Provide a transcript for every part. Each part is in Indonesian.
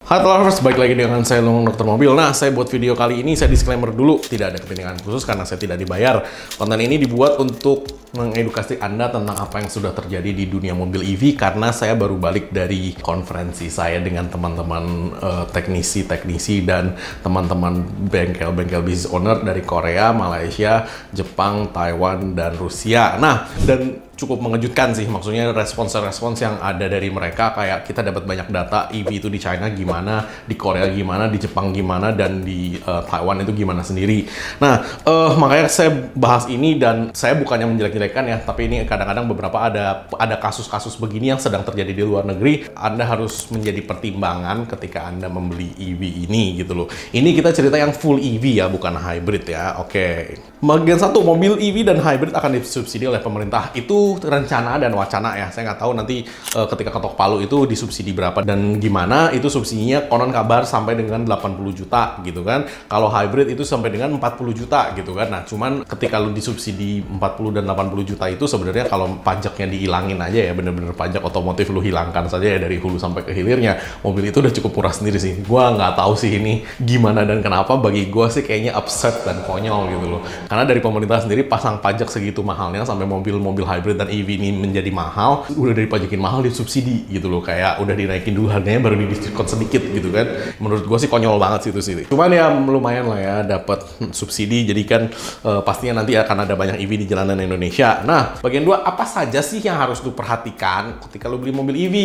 Hai Lovers, balik lagi dengan saya Long Dokter Mobil. Nah, saya buat video kali ini, saya disclaimer dulu, tidak ada kepentingan khusus karena saya tidak dibayar. Konten ini dibuat untuk mengedukasi Anda tentang apa yang sudah terjadi di dunia mobil EV karena saya baru balik dari konferensi saya dengan teman-teman teknisi dan teman-teman bengkel-bengkel business owner dari Korea, Malaysia, Jepang, Taiwan, dan Rusia. Nah, dan cukup mengejutkan sih, maksudnya respons yang ada dari mereka, kayak kita dapat banyak data EV itu di China gimana, di Korea gimana, di Jepang gimana, dan di Taiwan itu gimana sendiri. Nah, makanya saya bahas ini, dan saya bukannya menjelek-jelekan ya, tapi ini kadang-kadang beberapa ada kasus-kasus begini yang sedang terjadi di luar negeri. Anda harus menjadi pertimbangan ketika Anda membeli EV ini gitu loh. Ini kita cerita yang full EV ya, bukan hybrid ya. Oke. Bagian satu, mobil EV dan hybrid akan disubsidi oleh pemerintah. Itu rencana dan wacana ya. Saya nggak tahu nanti ketika ketok palu itu disubsidi berapa dan gimana. Itu subsidinya konon kabar sampai dengan 80 juta gitu kan. Kalau hybrid itu sampai dengan 40 juta gitu kan. Nah, cuman ketika lu disubsidi 40 dan 80 juta itu sebenarnya kalau pajaknya dihilangin aja ya, bener-bener pajak otomotif lu hilangkan saja ya dari hulu sampai ke hilirnya, mobil itu udah cukup murah sendiri sih. Gua nggak tahu sih ini gimana dan kenapa. Bagi gua sih kayaknya upset dan konyol gitu loh. Karena dari pemerintah sendiri pasang pajak segitu mahalnya sampai mobil-mobil hybrid dan EV ini menjadi mahal, udah dipajakin mahal disubsidi gitu loh, kayak udah dinaikin dulu harganya baru didiskon sedikit gitu kan. Menurut gue sih konyol banget sih itu sih. Cuman ya lumayan lah ya dapat subsidi, jadi kan pastinya nanti akan ada banyak EV di jalanan Indonesia. Nah, bagian dua, apa saja sih yang harus lu perhatikan ketika lu beli mobil EV?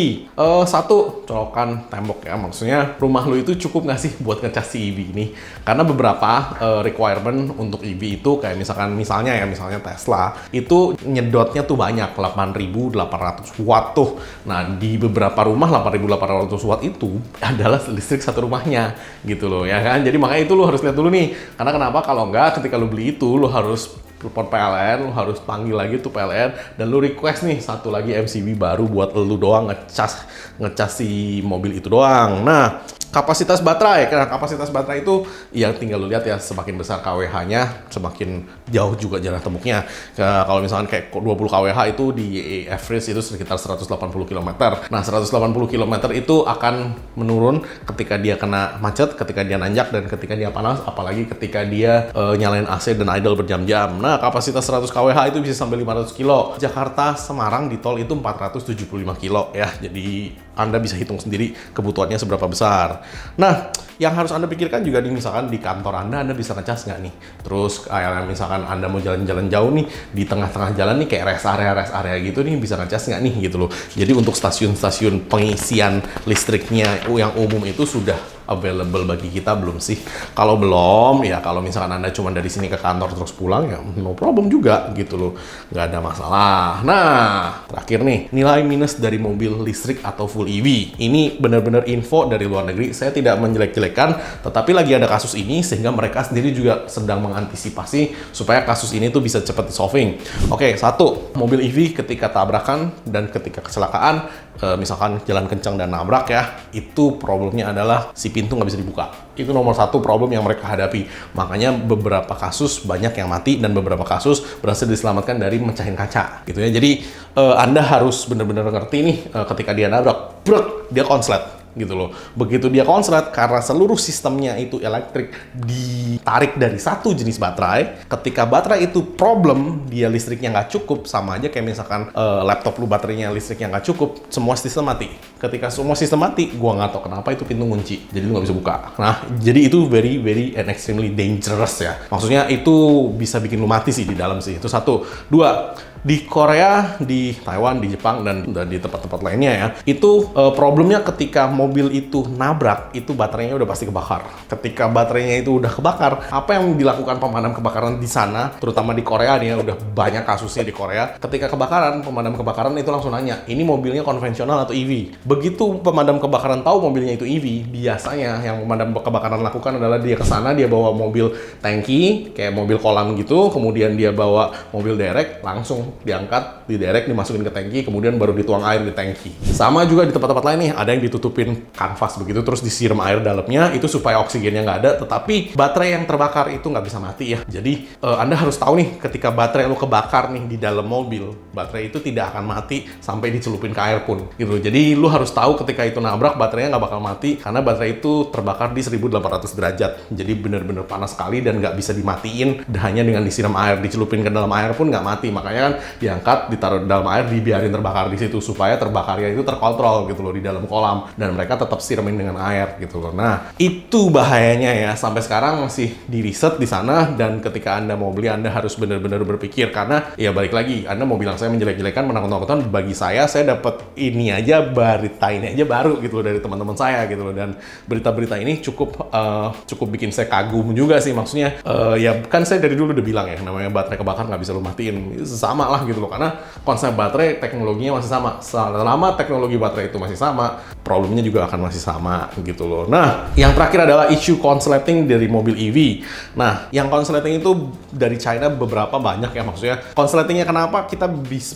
Satu, colokan tembok ya, maksudnya rumah lu itu cukup nggak sih buat ngecas si EV ini? Karena beberapa requirement untuk EV itu kayak misalnya Tesla itu nyedotnya tuh banyak, 8.800 watt tuh. Nah, di beberapa rumah 8.800 watt itu adalah listrik satu rumahnya gitu loh ya kan. Jadi makanya itu lu harus lihat dulu nih. Karena kenapa? Kalau enggak, ketika lu beli itu lu harus telepon PLN, lu harus panggil lagi tuh PLN, dan lu request nih satu lagi MCB baru buat lu doang ngecas si mobil itu doang. Nah, kapasitas baterai, karena kapasitas baterai itu yang tinggal lu lihat ya, semakin besar kWh-nya, semakin jauh juga jarak temuknya. Kalau misalkan kayak 20 kWh itu di average itu sekitar 180 km. Nah, 180 km itu akan menurun ketika dia kena macet, ketika dia nanjak, dan ketika dia panas, apalagi ketika dia nyalain AC dan idle berjam-jam. Nah, kapasitas 100 kWh itu bisa sampai 500 kilo. Jakarta Semarang di tol itu 475 kilo ya. Jadi Anda bisa hitung sendiri kebutuhannya seberapa besar. Nah, yang harus Anda pikirkan juga nih, misalkan di kantor Anda bisa ngecas nggak nih? Terus kayak misalkan Anda mau jalan-jalan jauh nih, di tengah-tengah jalan nih kayak rest area gitu nih, bisa ngecas nggak nih gitu loh. Jadi untuk stasiun-stasiun pengisian listriknya yang umum itu sudah available bagi kita belum sih? Kalau belum, ya kalau misalkan Anda cuma dari sini ke kantor terus pulang, ya no problem juga gitu loh, nggak ada masalah. Nah, terakhir nih, nilai minus dari mobil listrik atau full EV. Ini benar-benar info dari luar negeri, saya tidak menjelek-jelekan, tetapi lagi ada kasus ini sehingga mereka sendiri juga sedang mengantisipasi supaya kasus ini tuh bisa cepat di-solving. Oke, satu, mobil EV ketika tabrakan dan ketika kecelakaan, misalkan jalan kencang dan nabrak ya, itu problemnya adalah si pintu nggak bisa dibuka. Itu nomor satu problem yang mereka hadapi. Makanya beberapa kasus banyak yang mati dan beberapa kasus berhasil diselamatkan dari mecahin kaca gitu ya. Jadi Anda harus benar-benar ngerti nih, ketika dia nabrak, dia konslet gitu loh. Begitu dia konslet, karena seluruh sistemnya itu elektrik ditarik dari satu jenis baterai, ketika baterai itu problem, dia listriknya nggak cukup, sama aja kayak misalkan laptop lu baterainya listriknya nggak cukup, semua sistem mati. Ketika semua sistem mati, gua nggak tahu kenapa itu pintu kunci, jadi lu nggak bisa buka. Nah, jadi itu very and extremely dangerous ya. Maksudnya itu bisa bikin lu mati sih di dalam sih. Itu satu. Dua, di Korea, di Taiwan, di Jepang, dan di tempat-tempat lainnya ya, itu problemnya ketika mobil itu nabrak, itu baterainya udah pasti kebakar. Ketika baterainya itu udah kebakar, apa yang dilakukan pemadam kebakaran di sana, terutama di Korea nih ya, udah banyak kasusnya di Korea. Ketika kebakaran, pemadam kebakaran itu langsung nanya, ini mobilnya konvensional atau EV? Begitu pemadam kebakaran tahu mobilnya itu EV, biasanya yang pemadam kebakaran lakukan adalah dia ke sana, dia bawa mobil tangki, kayak mobil kolam gitu, kemudian dia bawa mobil derek, langsung langsung diangkat, diderek, dimasukin ke tangki, kemudian baru dituang air di tangki. Sama juga di tempat-tempat lain nih, ada yang ditutupin kanvas begitu, terus disiram air dalamnya, itu supaya oksigennya nggak ada, tetapi baterai yang terbakar itu nggak bisa mati ya. Jadi Anda harus tahu nih, ketika baterai lu kebakar nih di dalam mobil, baterai itu tidak akan mati sampai dicelupin ke air pun gitu. Jadi lu harus tahu ketika itu nabrak, baterainya nggak bakal mati karena baterai itu terbakar di 1800 derajat. Jadi bener-bener panas sekali dan nggak bisa dimatiin hanya dengan disiram air, dicelupin ke dalam air pun nggak mati. Makanya kan diangkat, ditaruh di dalam air, dibiarin terbakar di situ supaya terbakarnya itu terkontrol gitu loh di dalam kolam, dan mereka tetap siramin dengan air gitu loh. Nah, itu bahayanya ya, sampai sekarang masih di riset di sana, dan ketika Anda mau beli, Anda harus benar-benar berpikir, karena ya balik lagi, Anda mau bilang saya menjelek-jelekan, menakut-nakutan, bagi saya dapat ini aja, berita ini aja baru gitu loh dari teman-teman saya gitu loh, dan berita-berita ini cukup bikin saya kagum juga sih. Maksudnya ya kan saya dari dulu udah bilang ya, namanya baterai kebakar nggak bisa lu matiin, sama lah gitu loh, karena konsep baterai teknologinya masih sama. Selama teknologi baterai itu masih sama, problemnya juga akan masih sama gitu loh. Nah, yang terakhir adalah isu konsleting dari mobil EV. Nah, yang konsleting itu dari China beberapa banyak ya, maksudnya konsletingnya kenapa kita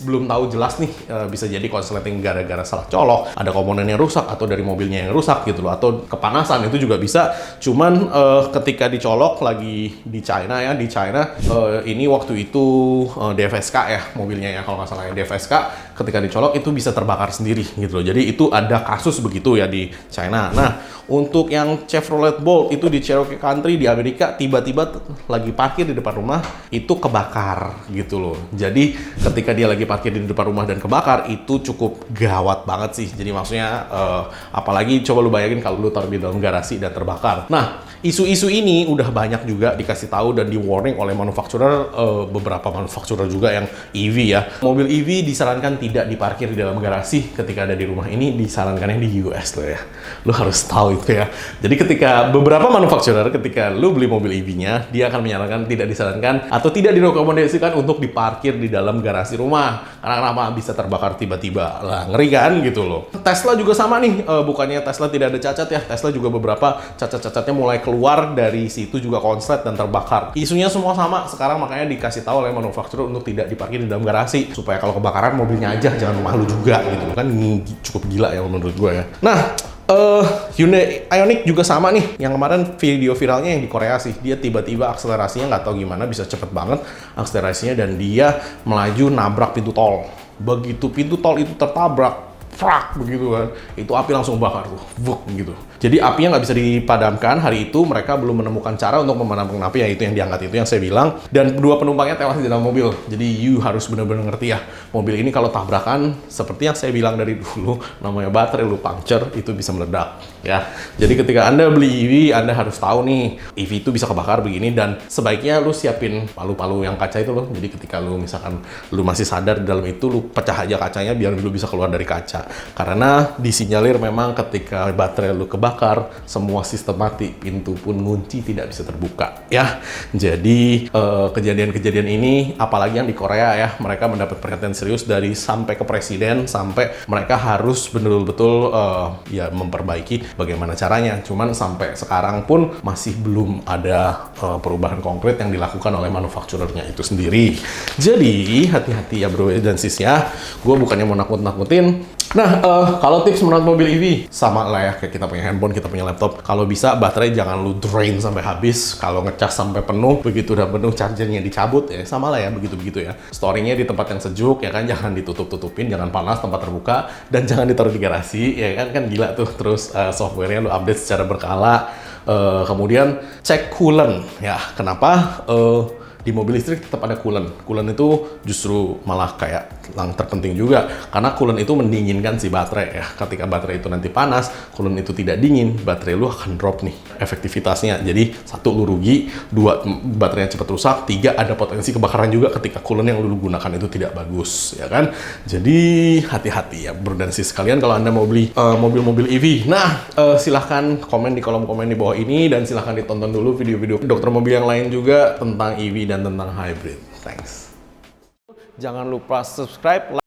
belum tahu jelas nih. Bisa jadi konsleting gara-gara salah colok, ada komponen yang rusak, atau dari mobilnya yang rusak gitu loh, atau kepanasan, itu juga bisa. Cuman ketika dicolok lagi di China ya, ini waktu itu DFSK ya mobilnya ya, kalau nggak salah ya DFSK, ketika dicolok itu bisa terbakar sendiri gitu loh. Jadi itu ada kasus begitu ya di China. Nah, untuk yang Chevrolet Bolt itu di Cherokee Country di Amerika, tiba-tiba lagi parkir di depan rumah itu kebakar gitu loh. Jadi ketika dia lagi parkir di depan rumah dan kebakar, itu cukup gawat banget sih. Jadi maksudnya apalagi coba lu bayangin kalau lu taruh di dalam garasi dan terbakar. Nah, isu-isu ini udah banyak juga dikasih tahu dan di warning oleh manufakturer, beberapa manufakturer juga yang EV ya. Mobil EV disarankan tidak diparkir di dalam garasi ketika ada di rumah. Ini disarankannya di US loh ya. Lu harus tahu itu ya. Jadi ketika beberapa manufakturer, ketika lu beli mobil EV-nya, dia akan menyarankan tidak disarankan atau tidak direkomendasikan untuk diparkir di dalam garasi rumah. Karena kenapa? Bisa terbakar tiba-tiba. Lah, ngeri kan gitu loh. Tesla juga sama nih. Bukannya Tesla tidak ada cacat ya. Tesla juga beberapa cacat-cacatnya mulai keluar dari situ juga konslet dan terbakar. Isunya semua sama sekarang, makanya dikasih tahu oleh manufakturer untuk tidak diparkir di dalam garasi supaya kalau kebakaran mobilnya aja, jangan rumah lu juga gitu kan. Cukup gila ya menurut gue ya. Nah, Hyundai Ioniq juga sama nih. Yang kemarin video viralnya yang di Korea sih, dia tiba-tiba akselerasinya nggak tahu gimana bisa cepet banget akselerasinya, dan dia melaju nabrak pintu tol. Begitu pintu tol itu tertabrak, frak begitu kan, itu api langsung bakar tuh, vuk gitu. Jadi apinya nggak bisa dipadamkan. Hari itu mereka belum menemukan cara untuk memadamkan api, yaitu yang diangkat itu yang saya bilang. Dan kedua penumpangnya tewas di dalam mobil. Jadi you harus benar-benar ngerti ya, mobil ini kalau tabrakan, seperti yang saya bilang dari dulu, namanya baterai lu puncture, itu bisa meledak ya. Jadi ketika Anda beli EV, Anda harus tahu nih, EV itu bisa kebakar begini, dan sebaiknya lu siapin palu-palu yang kaca itu loh. Jadi ketika lu misalkan lu masih sadar di dalam itu, lu pecah aja kacanya biar lu bisa keluar dari kaca. Karena disinyalir memang ketika baterai lu kebakar, semua sistem mati, pintu pun ngunci tidak bisa terbuka ya. Jadi kejadian-kejadian ini, apalagi yang di Korea ya, mereka mendapat perhatian serius dari sampai ke presiden, sampai mereka harus betul-betul ya memperbaiki bagaimana caranya. Cuman sampai sekarang pun masih belum ada perubahan konkret yang dilakukan oleh manufakturernya itu sendiri. Jadi hati-hati ya bro dan sis ya. Gue bukannya mau nakut-nakutin. Nah, kalau tips merawat mobil EV, sama lah ya kayak kita punya handphone, kita punya laptop. Kalau bisa baterai jangan lu drain sampai habis. Kalau ngecas sampai penuh, begitu udah penuh chargernya dicabut ya, sama lah ya begitu-begitu ya. Storingnya di tempat yang sejuk ya kan, jangan ditutup-tutupin, jangan panas, tempat terbuka, dan jangan ditaruh di garasi ya kan gila tuh. Terus softwarenya lu update secara berkala. Kemudian cek coolant ya. Kenapa? Di mobil listrik tetap ada coolant. Coolant itu justru malah kayak yang terpenting juga, karena coolant itu mendinginkan si baterai ya. Ketika baterai itu nanti panas, coolant itu tidak dingin, baterai lu akan drop nih efektivitasnya. Jadi satu, lu rugi, dua, baterainya cepat rusak, tiga, ada potensi kebakaran juga ketika coolant yang lu gunakan itu tidak bagus ya kan. Jadi hati-hati ya bro dan sis sekalian kalau Anda mau beli mobil-mobil EV. Nah, silahkan komen di kolom komen di bawah ini, dan silahkan ditonton dulu video-video dokter mobil yang lain juga tentang EV dan tentang hybrid. Thanks. Jangan lupa subscribe, like,